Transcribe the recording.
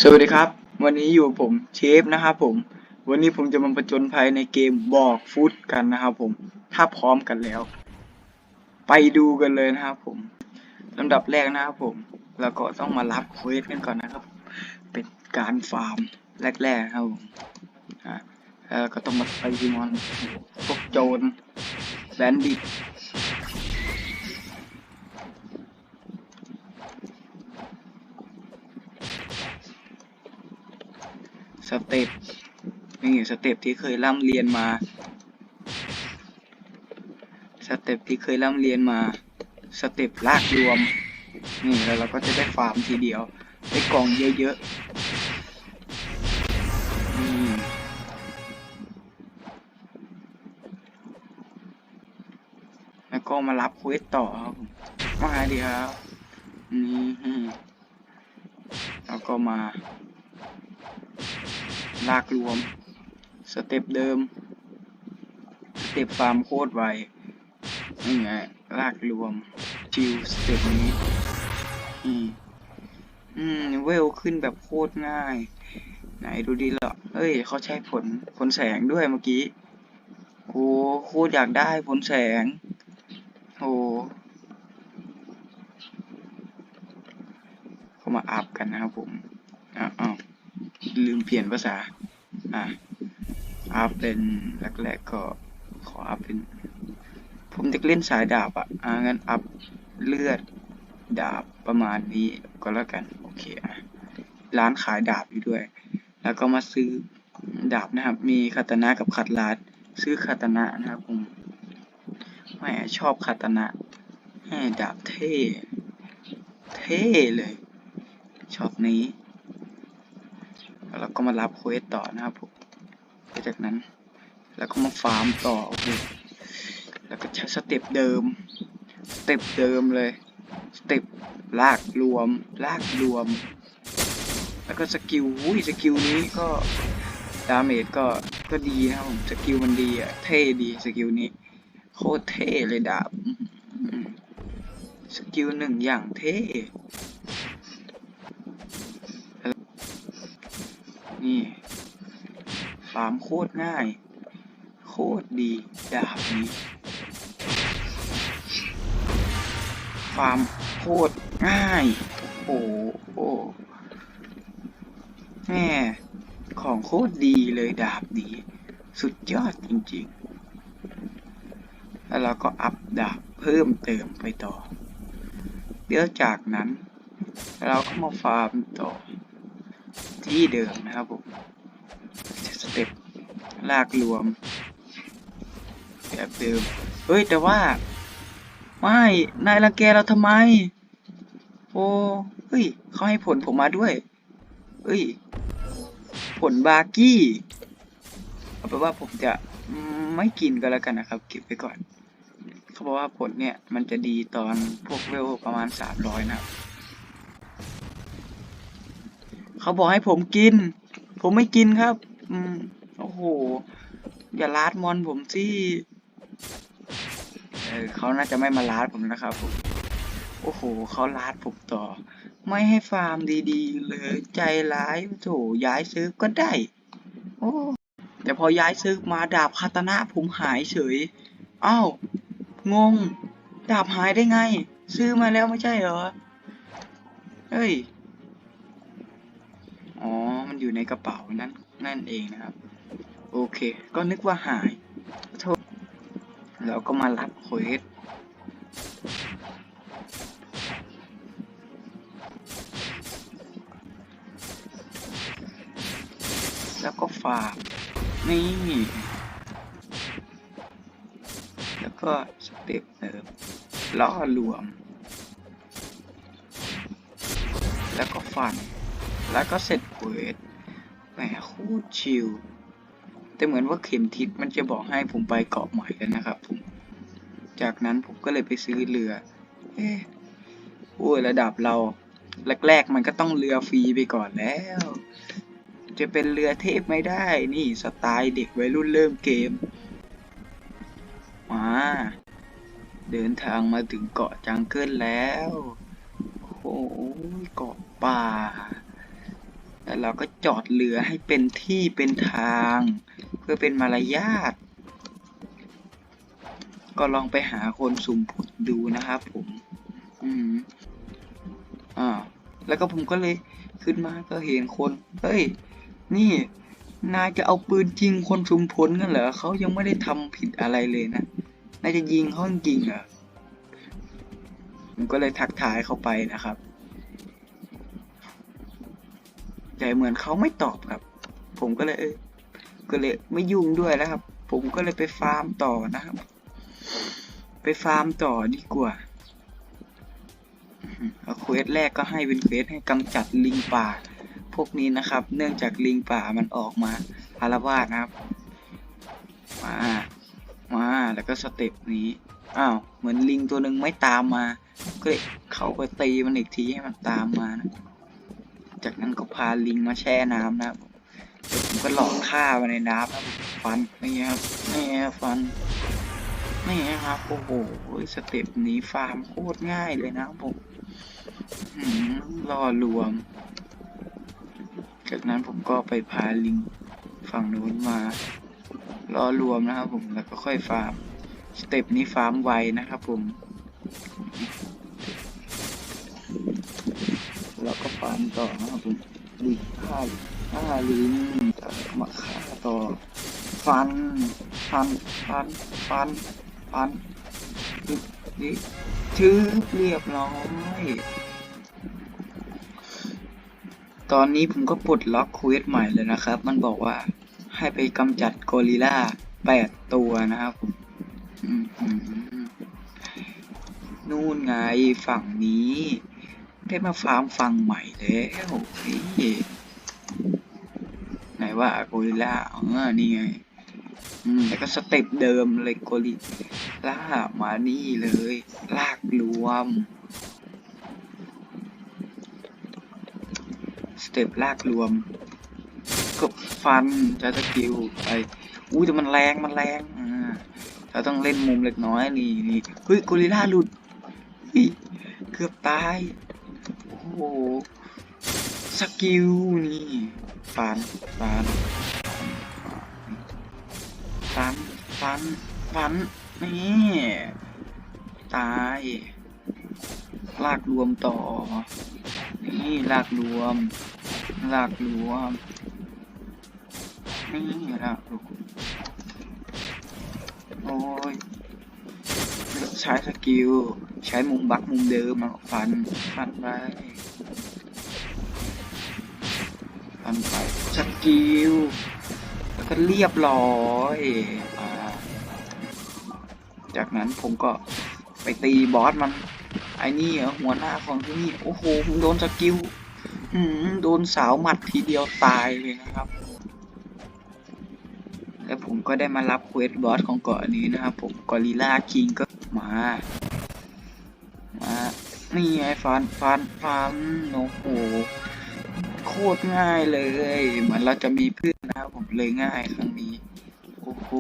สวัสดีครับวันนี้อยู่ผมเชฟนะครับผมวันนี้ผมจะมาผจญภัยในเกมบอกฟุตกันนะครับผมถ้าพร้อมกันแล้วไปดูกันเลยนะครับผมลำดับแรกนะครับผมแล้วก็ต้องมารับเควสกันก่อนนะครับเป็นการฟาร์มแรกๆครับผมแล้วก็ต้องมาตีมอนพวกโจรแบนดิตสเต็ปนี่สเต็ปที่เคยร่ำเรียนมาสเต็ปที่เคยร่ำเรียนมาสเต็ปลากรวมนี่แล้วเราก็จะได้ฟาร์มทีเดียวได้กล่องเยอะๆแล้วก็มารับเควสต่อครับมาดีครับนี่แล้วก็มาลากรวมสเต็ปเดิมสเต็ปฟาร์มโคตรไวนี่ไงลากรวมชิวสเต็ปนี้เวลขึ้นแบบโคตรง่ายไหนดูดีเหรอเฮ้ยเขาใช้ผลแสงด้วยเมื่อกี้โอ้โคตรอยากได้ผลแสงโอ้เขามาอัพกันนะครับผมอ้าวลืมเปลี่ยนภาษาอัพเป็นแรกๆก็ขออัพเป็นผมจะเล่นสายดาบงั้นอัพเลือดดาบประมาณนี้ก็แล้วกันโอเคร้านขายดาบอยู่ด้วยแล้วก็มาซื้อดาบนะครับมีคาตานะกับคัตลาดซื้อคาตานะนะครับผมแหมชอบคาตานะดาบเท่เลยช็อตนี้แล้วเราก็มารับเควสต่อนะครับผมจากนั้นแล้วก็มาฟาร์มต่อโอเคแล้วก็ใช้สเต็ปเดิมเลยสเต็ปลากรวมแล้วก็สกิลสกิลนี้ก็ดาเมจก็ดีนะครับผมสกิลมันดีเท่ดีสกิลนี้โคตรเท่เลยดาบสกิลหนึ่งอย่างเท่นี่ฟาร์มโคตรง่ายโคตรดีดาบนี้ฟาร์มโคตรง่ายโอ้โหแม่ของโคตรดีเลยดาบนี้สุดยอดจริงๆแล้วเราก็อัพดาบเพิ่มเติมไปต่อเดี๋ยวจากนั้นเราก็มาฟาร์มต่อที่เดิมนะครับผมสเต็ปลากรวมแบบเดิมเฮ้ยแต่ว่าไม่นายรังแกเราทำไมโอ้เฮ้ยเขาให้ผลผมมาด้วยเฮ้ยผลบาร์กี้เอาเป็นว่าผมจะไม่กินก็แล้วกันนะครับเก็บไปก่อนเขาบอกว่าผลเนี่ยมันจะดีตอนพวกเวลประมาณ300นะครับเขาบอกให้ผมกินผมไม่กินครับโอ้โหอย่าลาดมอนผมสิเขาน่าจะไม่มาลาดผมนะครับผมโอ้โหเขาลาดผมต่อไม่ให้ฟาร์มดีๆเลยใจร้ายโถย้ายซื้อก็ได้โอ้แต่พอย้ายซื้อมาดาบคาตานะผมหายเฉยอ้าวงงดาบหายได้ไงซื้อมาแล้วไม่ใช่เหรอเฮ้ยอ๋อมันอยู่ในกระเป๋านั่นเองนะครับโอเคก็นึกว่าหายโทษแล้วก็มารับเควสแล้วก็ฝากนี่แล้วก็สเต็ปล่อรวมแล้วก็ฟันแล้วก็เสร็จเควสแหมโคตรชิลแต่เหมือนว่าเข็มทิศมันจะบอกให้ผมไปเกาะใหม่แล้วนะครับผมจากนั้นผมก็เลยไปซื้อเรือโอ้ยระดับเราแรกๆมันก็ต้องเรือฟรีไปก่อนแล้วจะเป็นเรือเทพไม่ได้นี่สไตล์เด็กวัยรุ่นเริ่มเกมมาเดินทางมาถึงเกาะจังเกิลแล้วโอ้โหเกาะป่า เราก็จอดเรือให้เป็นที่เป็นทางเพื่อเป็นมารยาทก็ลองไปหาคนสุ่มผลดูนะครับผมแล้วก็ผมก็เลยขึ้นมาก็เห็นคนเฮ้ยนี่นายจะเอาปืนยิงคนสุ่มผลกันเหรอเขายังไม่ได้ทำผิดอะไรเลยนะนายจะยิงเขาจริงเหรอผมก็เลยทักทายเขาไปนะครับแต่เหมือนเขาไม่ตอบครับผมก็เลยไม่ยุ่งด้วยแล้วครับผมก็เลยไปฟาร์มต่อนะครับไปฟาร์มต่อดีกว่าเควสแรกก็ให้เป็นเควสให้กำจัดลิงป่าพวกนี้นะครับเนื่องจากลิงป่ามันออกมาอาละวาดนะครับมาแล้วก็สเต็ปนี้เหมือนลิงตัวหนึ่งไม่ตามมาก็เลยเข้าไปตีมันอีกทีให้มันตามมานะจากนั้นก็พาลิงมาแช่น้ำนะครับผมก็หลอกฆ่ามันในน้ำครับฟันนี่ครับฟันนี่ครับโอ้โหสเต็ปนี้ฟาร์มโคตรง่ายเลยนะครับผมล่อรวมจากนั้นผมก็ไปพาลิงฝั่งนู้นมาล่อรวมนะครับผมแล้วก็ค่อยฟาร์มสเต็ปนี้ฟาร์มไวนะครับผมแล้วก็ฟาร์มต่อนะครับผมลิงฆ่าลิงมาฆ่าต่อฟันนี่ชื่อเรียบร้อยตอนนี้ผมก็ปลดล็อกเควสใหม่เลยนะครับมันบอกว่าให้ไปกำจัดกอริลลา8 ตัวนะครับผมนู่นไงฝั่งนี้ได้มาฟาร์มฝั่งใหม่แล้วนี่ไหนว่ากอริลลานี่ไงแล้วก็สเต็ปเดิมเลยกอริลลามานี่เลยลากรวมสเต็ปลากรวมก็ฟันจะสกิลไปแต่มันแรงเราต้องเล่นมุมเล็กน้อยนี่เฮ้ยกอริลลาหลุดเกือบตายโอ้โหสกิลนี่ฟันนี่ตายลากรวมต่อนี่ลากรวมนี่ลากรวมโอ้ยใช้สกิลใช้มุมบักมุมเดิมฟันไปสกิลแล้วก็เรียบร้อยจากนั้นผมก็ไปตีบอสมันไอ้นี่หัวหน้าของที่นี่โอ้โหผมโดนสกิลโดนสาวหมัดทีเดียวตายเลยนะครับแล้วผมก็ได้มารับเควสบอสของเกาะนี้นะครับผมกอริลลาคิงก็มานี่ไงฟันโอ้โหโคตรง่ายเลยเหมือนเราจะมีเพื่อนนะครับผมเลยง่ายครั้งนี้โอ้โห